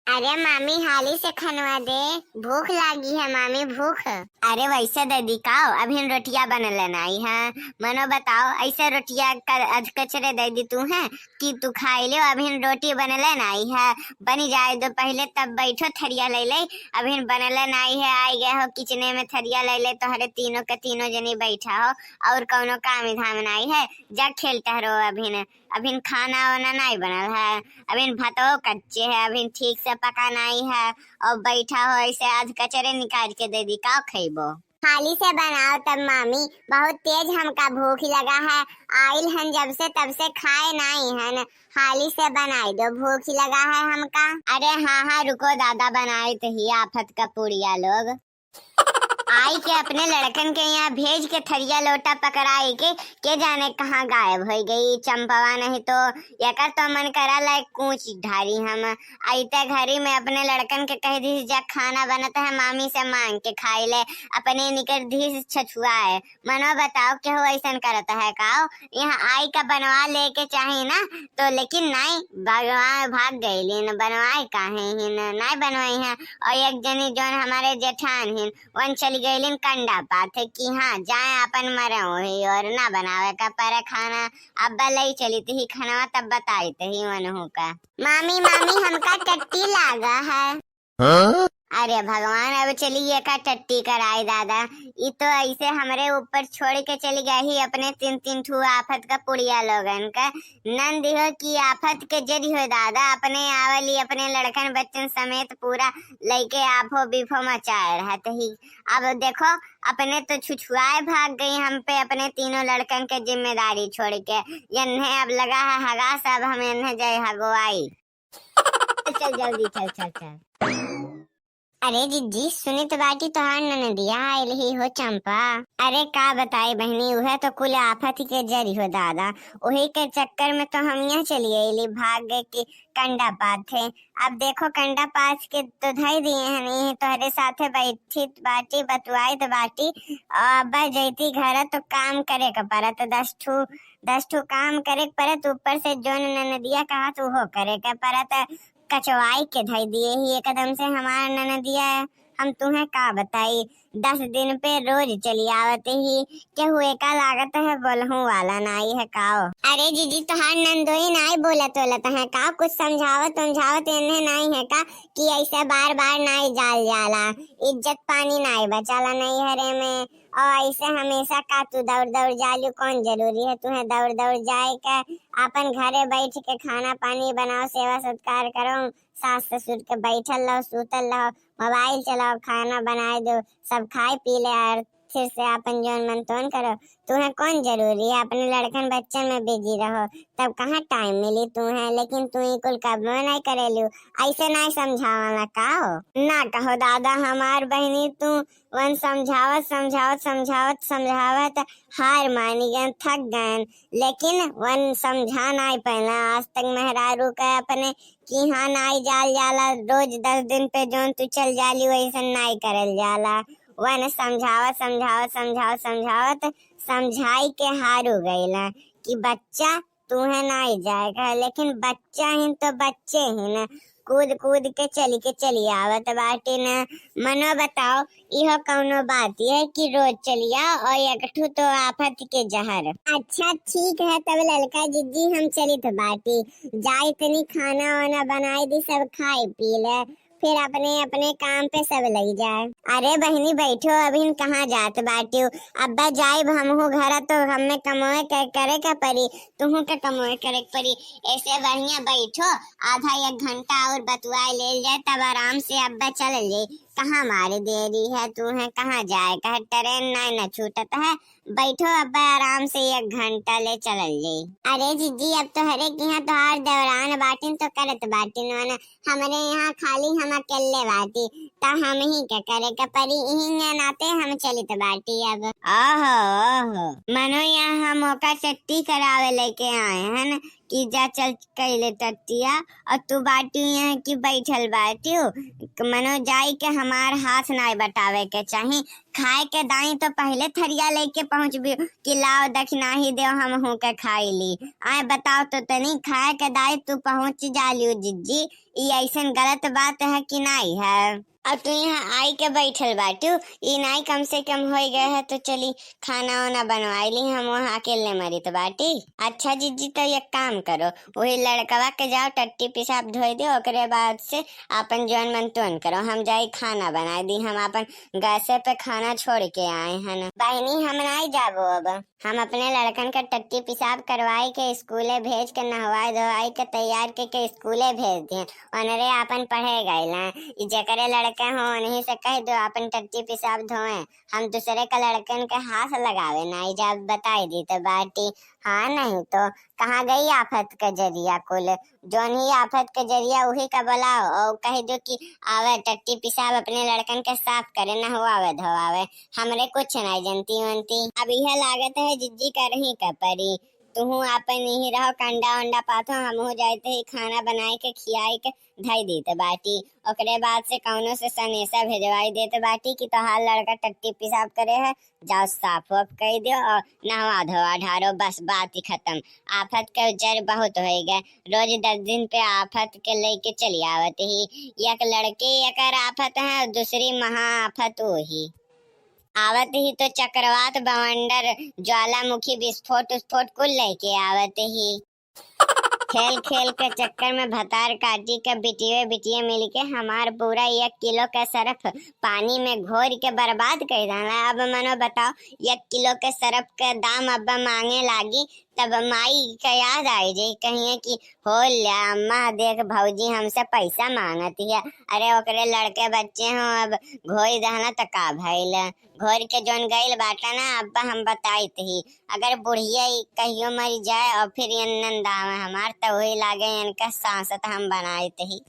अरे मामी हाली से खनवा दे, भूख लागी है मामी भूख। अरे वैसे दीदी काओ अभी रोटिया बनल नहीं है। मनो बताओ ऐसे रोटिया अध कचरे दीदी तू है कि तू खाई ले। अभी रोटी बनल नहीं है, बनी जाए दो पहले तब बैठो थरिया ले ले। अभी बनल नहीं है, आई गए हो किचने में थरिया ले ले तो हरे तीनों के तीनों जनी बैठा हो और कौनो काम धाम नहीं है। जा खेलता रहो। अभी खाना वाना नहीं बनल है, अभी भातो कच्चे है, अभी ठीक से पका नहीं है और बैठा हो ऐसे आज कचरे निकाल के दे दी का खइबो। हाली से बनाओ तब मामी, बहुत तेज हमका भूख लगा है। आइल हन जब से तब से खाए नहीं हन, हाली से बनाई दो भूख लगा है हमका। अरे हाँ हाँ रुको दादा बनाए तो ही आफत का पुड़िया लोग आई के अपने लड़कन के यहाँ भेज के थरिया लोटा पकड़ाई के जाने कहाँ गायब हो गई चंपवा। नहीं तो यकर तो मन करा लायक कूच ढारी हम आईते घरी में अपने लड़कन के कह दी जा खाना बनता है मामी से मांग के खाई ले, अपने निकर धी छछुआए। मनो बताओ के हो ऐसा करता है काओ, यहाँ आई का बनवा लेके चाहे ना तो लेकिन नहीं भगवान भाग गई बनवाए काहे हिन नहीं बनवाई है। और एक जनी जो हमारे जेठान हिन वन चली गईलिन कंडा पाथे कि हाँ जाए अपन मरे ही और ना बनावे का पर खाना। अब लई चली थी खाना तब बताई ही मनहू का मामी मामी हमका टट्टी लागा है। हाँ? अरे भगवान अब चलिए का टट्टी कराई दादा, ये तो ऐसे हमारे ऊपर छोड़ के चली गई ही अपने तीन तीन ठू आफत का पुड़िया लोगन का नंद हो की आफत के जरी हो दादा। अपने आवली अपने लड़कन बच्चन समेत पूरा लेके आफो बिफो मचाए रहते ही। अब देखो अपने तो छुछुआए भाग गई हम पे अपने तीनों लड़कन के जिम्मेदारी छोड़ के। यन्हे अब लगा है हगा सब हम इन्हें जय हगवाई। चल जल्दी चल चल चल। अरे जीजी सुनी तो बाटी तोहार ननदिया आइल ही हो चंपा। अरे का बताई बहनी उहे तो कुल आफत ही के जरी हो दादा, वही के चक्कर में तो हम यहाँ चली गई भाग गए कि कंडा पात थे। अब देखो कंडा पास के तो धई दिए हैं नहीं तोहरे साथे बैठी बाटी बतुआई तो बाटी अब जैती घर तो काम करे का परत 10 ठू काम करे परत ऊपर से जो ननदिया कहा तो वो करे का परत कचवाई के धई दिए ही एकदम से हमारा ननदिया। हम तुम्हें का बताई 10 दिन पे रोज चली आवते ही के हुए का लागत है बोलहू वाला नाई है काओ। अरे जीजी तोहार नंदोई नाई बोलत है का, कुछ समझावत इन्हें नहीं है का कि ऐसे बार बार नाई जाल जाला, इज्जत पानी नाई बचाला नहीं हरे में। और ऐसे हमेशा का तू दौड़ दौड़ जालू, कौन जरूरी है तुम्हें दौड़ दौड़ जाए का। अपन घरे बैठ के खाना पानी बनाओ सेवा सत्कार करो, सास ससुर के बैठल रहो सूतल रहो मोबाइल चलाओ खाना बनाए दो सब खाए पी ले और फिर से अपन जोन मन तोन करो। तुम्हें कौन जरूरी है अपने लड़कन बच्चन में बिजी रहो तब कहाँ टाइम मिली तुम्हें। लेकिन तू ही कुल कब नहीं करेलू, ऐसे नहीं समझावाना का हो ना कहो दादा। हमार बहनी तू वन समझावत हार मानी गए थक गए, लेकिन वन समझा नहीं पहला आज तक मेहरारू का अपने कि हाँ नाई जाल जाला रोज 10 दिन पे जोन तू चल जाली वैसे नाई करल जाला। वन समझावत समझाई के हारू गईला कि बच्चा तुम्हें नहीं जाएगा, लेकिन बच्चा ही तो बच्चे ही न कूद कूद के चली आवत बाटी न। मनो बताओ यह कौनो बात है कि रोज चलिया और एकठू तो आफत के जहर। अच्छा ठीक है तब ललका जिज्जी हम चली तो बाटी जाए तनी खाना वाना बनाई दी सब खाए पी ले फिर अपने अपने काम पे सब लग जाए। अरे बहनी बैठो अभी कहाँ जात बाटी अब्बा जाए हमहू घर तो हमें कमोए करे का परी तुहू के कमोए करे परी। ऐसे बढ़िया बैठो आधा 1 घंटा और बतुआ ले जाए तब आराम से अब्बा चल जाए। कहाँ मारे देरी है तुम्हें कहाँ जाए कहा ट्रेन नहीं न छूटत है, बैठो अब्बा आराम से 1 घंटा ले चल जाए। अरे जीजी अब तो हरे के यहाँ तो हर दौरान बाटिन तो करत बाटिन वन हमारे यहाँ खाली हम अकेले बाटी ता हम ही क्या करे का परी यही नाते हम चलित बाटी। अब ओहो मनो यहाँ हम मौका चट्टी करावे लेके आए हैं कि जा चल कैले टट्टिया और तू बाटी यहाँ की बैठल बाटी मनो जाई के हमार हाथ ना बटावे के चाही। खाए के दाई तो पहले थरिया लेके पहुँच भी कि लाओ दक्षिणा ही दे हम हूँ के खाई ली। आए बताओ तो तनी खाए के दाई तू पहुँच जालियो जिज्जी, ये ऐसन गलत बात है कि नहीं है। अब तू यहाँ आई के बैठल बाटू ई नहीं कम से कम हो गए है तो चली खाना वाना बनवाई ली हम वहाँ अकेले मरी तो बाटी। अच्छा जीजी तो एक काम करो वही लड़कवा के जाओ टट्टी पिसाब धोई दो ओकरे बाद से अपन जौन मन तोन करो हम जाई खाना बनाए दी। हम अपन गैसे पे खाना छोड़ के आए हैं ना बहनी हम नहीं जाबो अब हम अपने लड़कन का टट्टी पिसाब करवाई के स्कूले भेज के नहवाई धोवाई के तैयार के स्कूले भेज दिए ओनरे अपन पढ़े गए ना जकरे लड़के हो उन्हीं से कह दो अपन टट्टी पिसाब धोए हम दूसरे का लड़कन के हाथ लगावे ना जब बताई दी तो बाटी। हाँ नहीं तो कहाँ गई आफत के जरिया कुल जोन ही आफत के जरिया वही का बुलाओ और कह दो कि आवे टट्टी पिसाब अपने लड़कन के साफ करे ना हुआवे धोवावे हमरे कुछ नहीं जनती वनती। अब यह लागत है जिज्जी कर ही का परी तुहू अपन यही रहो कंडा वंडा पाथो हमहू जाते ही खाना बनाए के खियाई के धई देते बाटी ओकरे बाद से कौनो से सनेसा भेजवाई देते बाटी कि तोहार लड़का टट्टी पिसाब करे है जाओ साफ वाफ कर दो और नहवा धोवा ढारो बस बात ही खत्म। आफत के जर बहुत हो गए रोज 10 दिन पे आफत के लेके चली आवत ही एक लड़के एक आफत है और दूसरी महा आफत वही आवत ही तो चक्रवात बवंडर ज्वालामुखी विस्फोट उस्फोट कुल लेके आवत ही खेल खेल के चक्कर में भतार काटी के बिटिये मिल के हमार पूरा 1 किलो का सरफ पानी में घोर के बर्बाद कर डाला। अब मनो बताओ 1 किलो के सरफ का दाम अब मांगे लागी तब माई का याद आई जे कहिए कि हो लिया अम्मा देख भौजी हमसे पैसा मांगती है अरे ओकरे लड़के बच्चे हो अब घोर दहना तो का भइल घोर के जोन गईल बाटा ना अब्बा हम बताई थी अगर बुढ़िया कहियो मर जाए और फिर नंदावे हमार तो वही लागे इनका सांसत हम बनाई थी।